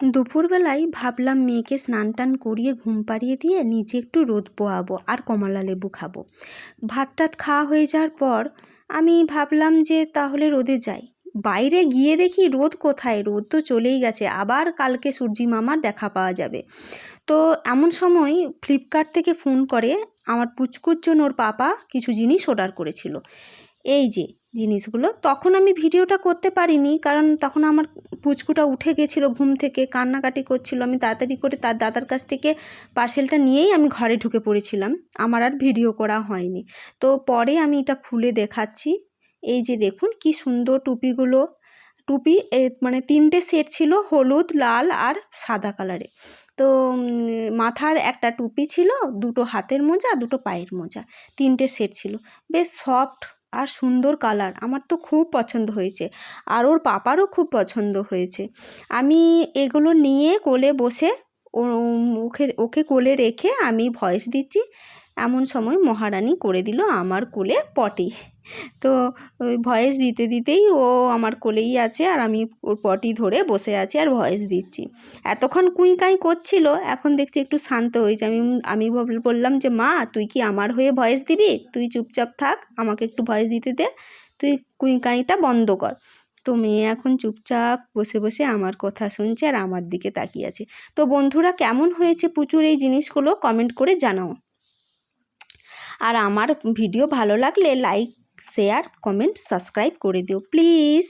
দুপুরবেলায় ভাবলাম মেয়েকে স্নান টান করিয়ে ঘুম পাড়িয়ে দিয়ে নিজে একটু রোদ পোহাবো আর কমলা লেবু খাবো। ভাত টাত খাওয়া হয়ে যাওয়ার পর আমি ভাবলাম যে তাহলে রোদে যাই। বাইরে গিয়ে দেখি রোদ কোথায়, রোদ তো চলেই গেছে, আবার কালকে সূর্যি মামার দেখা পাওয়া যাবে। তো এমন সময় ফ্লিপকার্ট থেকে ফোন করে আমার পুচকুর জন্য ওর পাপা কিছু জিনিস অর্ডার করেছিল। এই যে জিনিসগুলো, তখন আমি ভিডিওটা করতে পারিনি, কারণ তখন আমার পুচকুটা উঠে গেছিলো ঘুম থেকে, কান্নাকাটি করছিল। আমি তাড়াতাড়ি করে তার দাদার কাছ থেকে পার্সেলটা নিয়েই আমি ঘরে ঢুকে পড়েছিলাম, আমার আর ভিডিও করা হয়নি। তো পরে আমি এটা খুলে দেখাচ্ছি। এই যে দেখুন কি সুন্দর টুপিগুলো, টুপি মানে 3টে সেট ছিল, হলুদ, লাল আর সাদা কালারে। তো মাথার একটা টুপি ছিল, 2টো হাতের মোজা, 2টো পায়ের মোজা, 3টে সেট ছিল। বেশ সফট আর সুন্দর কালার, আমার তো খুব পছন্দ হয়েছে, আর ওর পাপারও খুব পছন্দ হয়েছে। আমি এগুলো নিয়ে কোলে বসে ওকে কোলে রেখে আমি ভয়েস দিচ্ছি। এমন সময় মহারানী করে দিল আমার কোলে পটি। তো ওই ভয়েস দিতে দিতেই ও আমার কোলেই আছে, আর আমি ওর পটি ধরে বসে আছি আর ভয়েস দিচ্ছি। এতক্ষণ কুঁই করছিল, এখন দেখছি একটু শান্ত হয়েছে। আমি বললাম যে মা, তুই কি আমার হয়ে ভয়েস দিবি? তুই চুপচাপ থাক, আমাকে একটু ভয়েস দিতে দে, তুই কুঁইটা বন্ধ কর। তো মেয়ে এখন চুপচাপ বসে বসে আমার কথা শুনছে আর আমার দিকে তাকিয়ে আছে। তো বন্ধুরা, কেমন হয়েছে পুচুর এই জিনিসগুলো কমেন্ট করে জানাও। আর আমার ভিডিও ভালো লাগলে লাইক, শেয়ার, কমেন্ট, সাবস্ক্রাইব করে দিও প্লিজ।